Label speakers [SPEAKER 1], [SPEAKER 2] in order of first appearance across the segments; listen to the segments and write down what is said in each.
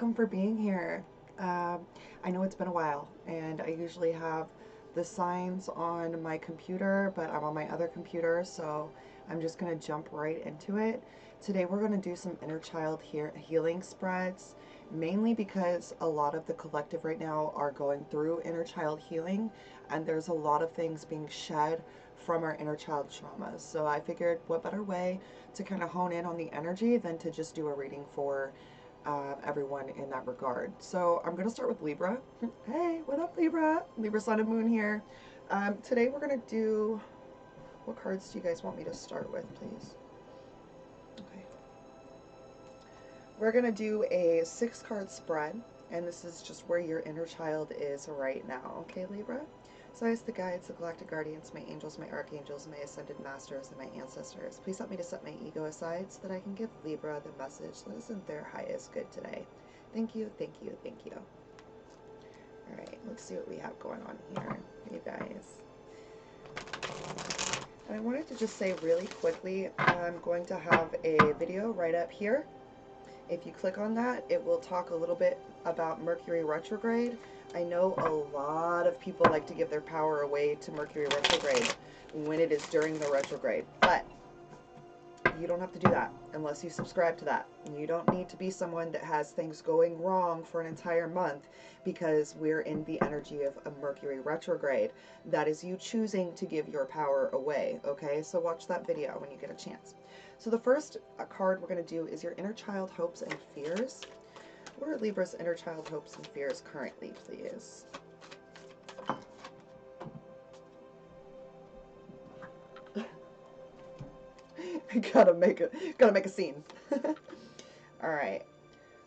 [SPEAKER 1] welcome for being here. I know it's been a while, and I usually have the signs on my computer, but I'm on my other computer, so I'm just going to jump right into it. Today we're going to do some inner child healing spreads, mainly because a lot of the collective right now are going through inner child healing, and there's a lot of things being shed from our inner child traumas. So I figured what better way to kind of hone in on the energy than to just do a reading for everyone in that regard. So I'm going to start with Libra. Hey, what up, Libra? Libra Sun and Moon here. Today we're going to do, what cards do you guys want me to start with, please? Okay. We're going to do a 6-card spread, and this is just where your inner child is right now. Okay, Libra? So I ask the guides, the galactic guardians, my angels, my archangels, my ascended masters, and my ancestors, please help me to set my ego aside so that I can give Libra the message that is in their highest good today. Thank you, thank you, thank you. All right, let's see what we have going on here, you guys. And I wanted to just say really quickly, I'm going to have a video right up here. If you click on that, it will talk a little bit about Mercury retrograde. I know a lot of people like to give their power away to Mercury retrograde when it is during the retrograde, but you don't have to do that unless you subscribe to that. You don't need to be someone that has things going wrong for an entire month because we're in the energy of a Mercury retrograde. That is you choosing to give your power away, okay? So watch that video when you get a chance. So the first card we're going to do is your inner child hopes and fears. What are Libra's inner child hopes and fears currently, please? gotta make a scene. All right.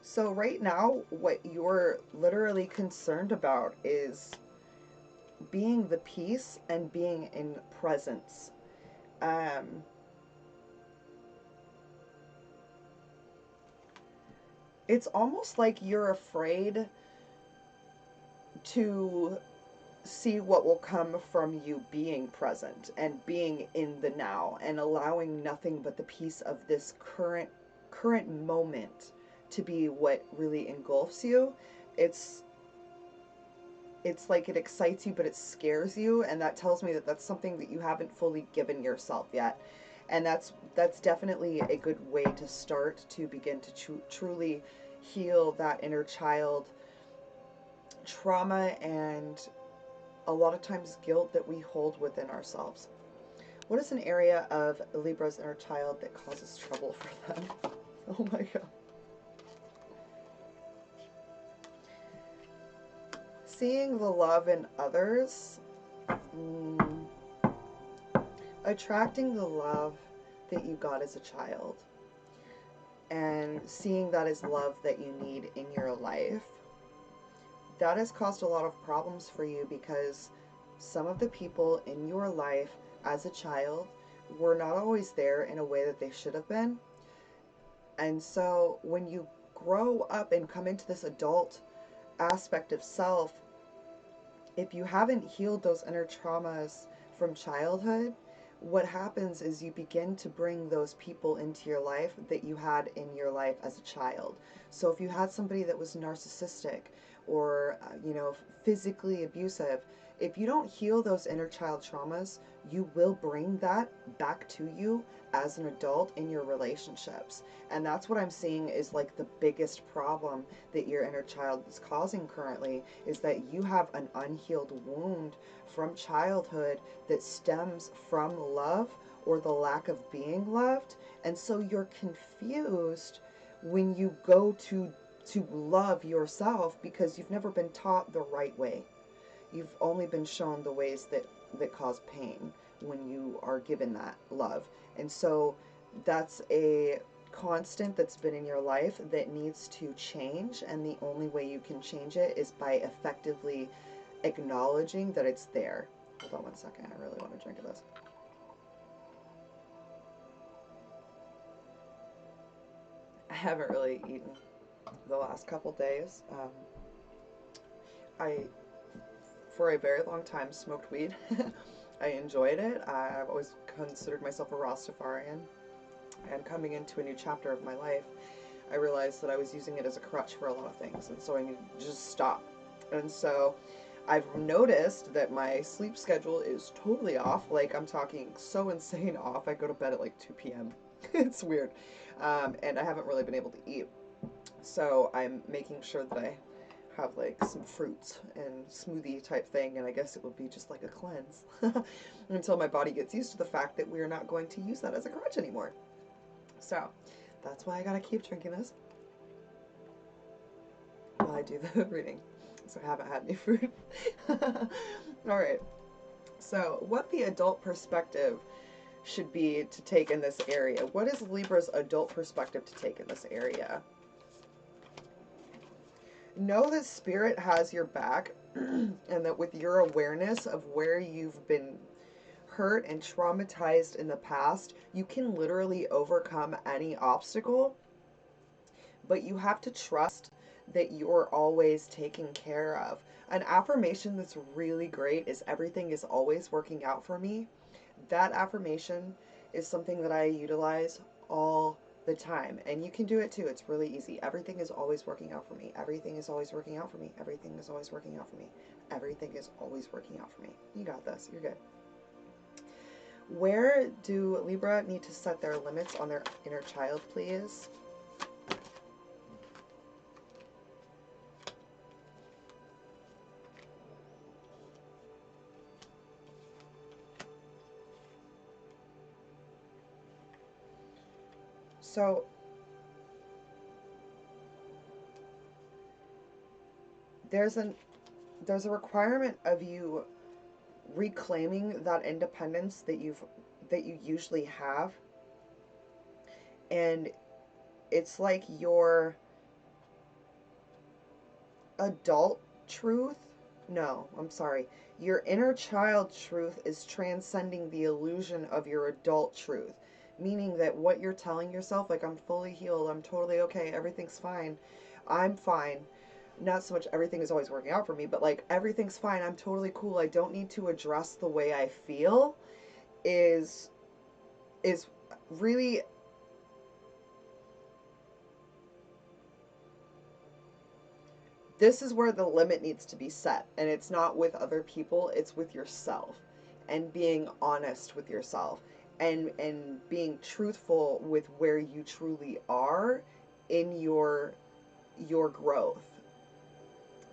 [SPEAKER 1] So right now, what you're literally concerned about is being the peace and being in presence. It's almost like you're afraid to see what will come from you being present and being in the now and allowing nothing but the peace of this current moment to be what really engulfs you. It's like it excites you, but it scares you, and that tells me that that's something that you haven't fully given yourself yet. And that's definitely a good way to start to begin to truly heal that inner child trauma and a lot of times guilt that we hold within ourselves. What is an area of Libra's inner child that causes trouble for them? Oh my God. Seeing the love in others. Attracting the love that you got as a child. And seeing that as love that you need in your life. That has caused a lot of problems for you because some of the people in your life as a child were not always there in a way that they should have been. And so when you grow up and come into this adult aspect of self, if you haven't healed those inner traumas from childhood, what happens is you begin to bring those people into your life that you had in your life as a child. So if you had somebody that was narcissistic or, physically abusive, if you don't heal those inner child traumas, you will bring that back to you as an adult in your relationships. And that's what I'm seeing is like the biggest problem that your inner child is causing currently, is that you have an unhealed wound from childhood that stems from love or the lack of being loved. And so you're confused when you go to love yourself because you've never been taught the right way. You've only been shown the ways that cause pain when you are given that love. And so that's a constant that's been in your life that needs to change. And the only way you can change it is by effectively acknowledging that it's there. Hold on one second. I really want to drink of this. I haven't really eaten the last couple days. I, for a very long time, smoked weed. I enjoyed it. I've always considered myself a Rastafarian. And coming into a new chapter of my life, I realized that I was using it as a crutch for a lot of things, and so I needed to just stop. And so I've noticed that my sleep schedule is totally off. Like, I'm talking so insane off. I go to bed at like 2 p.m. It's weird. And I haven't really been able to eat. So I'm making sure that I have like some fruits and smoothie type thing, and I guess it would be just like a cleanse until my body gets used to the fact that we're not going to use that as a crutch anymore. So that's why I gotta keep drinking this while I do the reading. So I haven't had any fruit. All right. So, what the adult perspective should be to take in this area? What is Libra's adult perspective to take in this area? Know that spirit has your back, and that with your awareness of where you've been hurt and traumatized in the past, you can literally overcome any obstacle, but you have to trust that you're always taken care of. An affirmation that's really great is everything is always working out for me. That affirmation is something that I utilize all the time. And you can do it too. It's really easy. Everything is always working out for me. Everything is always working out for me. Everything is always working out for me. Everything is always working out for me. You got this. You're good. Where do Libra need to set their limits on their inner child, please? So there's a requirement of you reclaiming that independence that you usually have, and it's like your adult truth. No, I'm sorry. Your inner child truth is transcending the illusion of your adult truth. Meaning that what you're telling yourself, like, I'm fully healed, I'm totally okay, everything's fine, I'm fine. Not so much everything is always working out for me, but like, everything's fine, I'm totally cool, I don't need to address the way I feel, is really, this is where the limit needs to be set. And it's not with other people, it's with yourself. And being honest with yourself. And being truthful with where you truly are in your growth.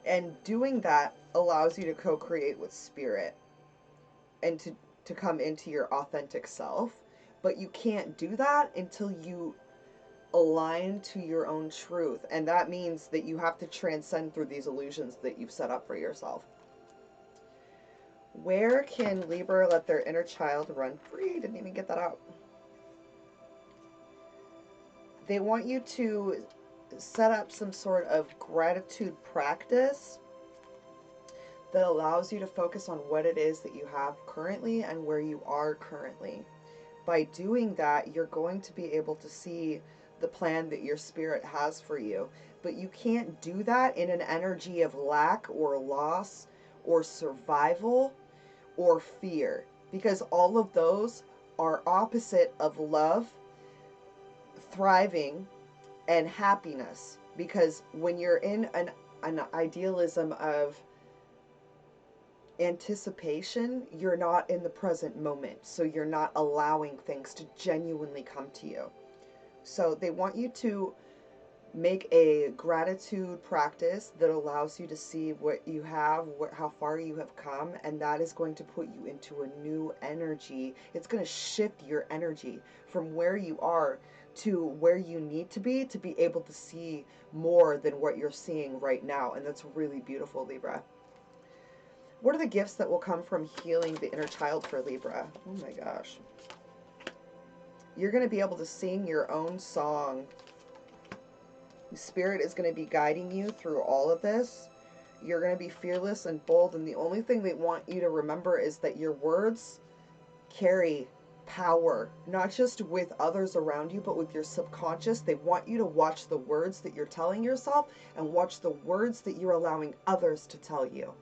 [SPEAKER 1] And doing that allows you to co-create with spirit and to come into your authentic self. But you can't do that until you align to your own truth. And that means that you have to transcend through these illusions that you've set up for yourself. Where can Libra let their inner child run free? Didn't even get that out. They want you to set up some sort of gratitude practice that allows you to focus on what it is that you have currently and where you are currently. By doing that, you're going to be able to see the plan that your spirit has for you. But you can't do that in an energy of lack or loss or survival or fear, because all of those are opposite of love, thriving, and happiness. Because when you're in an idealism of anticipation, you're not in the present moment. So you're not allowing things to genuinely come to you. So they want you to make a gratitude practice that allows you to see what you have, how far you have come, and that is going to put you into a new energy. It's going to shift your energy from where you are to where you need to be able to see more than what you're seeing right now. And that's really beautiful, Libra. What are the gifts that will come from healing the inner child for Libra? Oh my gosh. You're going to be able to sing your own song. Spirit is going to be guiding you through all of this. You're going to be fearless and bold, and the only thing they want you to remember is that your words carry power, not just with others around you, but with your subconscious. They want you to watch the words that you're telling yourself and watch the words that you're allowing others to tell you.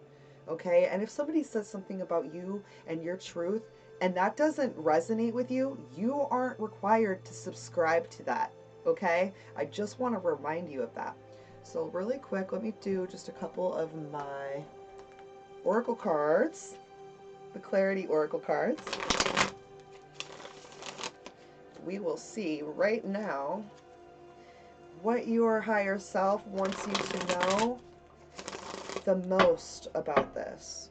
[SPEAKER 1] Okay? And if somebody says something about you and your truth, and that doesn't resonate with you, you aren't required to subscribe to that. Okay? I just want to remind you of that. So really quick, let me do just a couple of my oracle cards, the Clarity Oracle cards. We will see right now what your higher self wants you to know the most about this.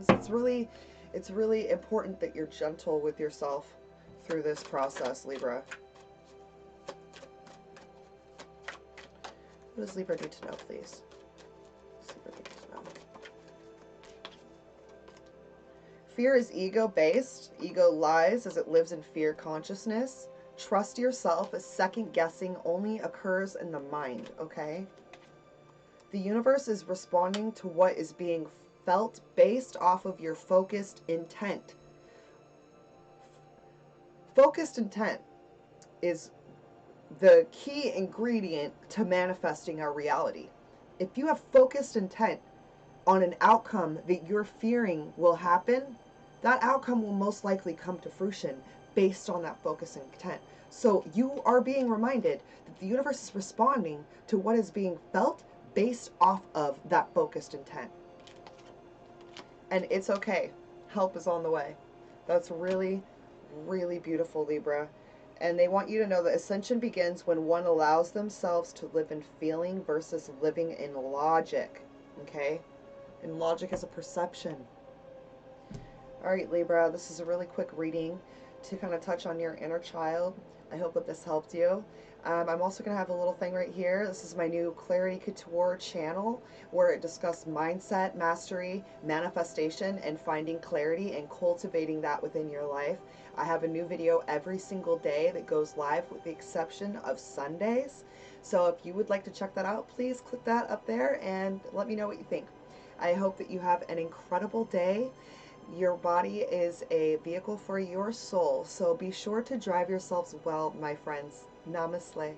[SPEAKER 1] It's really important that you're gentle with yourself through this process, Libra. What does Libra need to know, please? What does Libra need to know? Fear is ego-based. Ego lies as it lives in fear consciousness. Trust yourself, as second guessing only occurs in the mind, okay? The universe is responding to what is being felt based off of your focused intent. Focused intent is the key ingredient to manifesting our reality. If you have focused intent on an outcome that you're fearing will happen, that outcome will most likely come to fruition based on that focused intent. So you are being reminded that the universe is responding to what is being felt based off of that focused intent. And it's okay. Help is on the way. That's really, really beautiful, Libra. And they want you to know that ascension begins when one allows themselves to live in feeling versus living in logic. Okay? And logic is a perception. All right, Libra, this is a really quick reading to kind of touch on your inner child. I hope that this helped you. I'm also going to have a little thing right here. This is my new Clarity Couture channel where it discusses mindset, mastery, manifestation, and finding clarity and cultivating that within your life. I have a new video every single day that goes live with the exception of Sundays. So if you would like to check that out, please click that up there and let me know what you think. I hope that you have an incredible day. Your body is a vehicle for your soul, so be sure to drive yourselves well, my friends. Namaslay.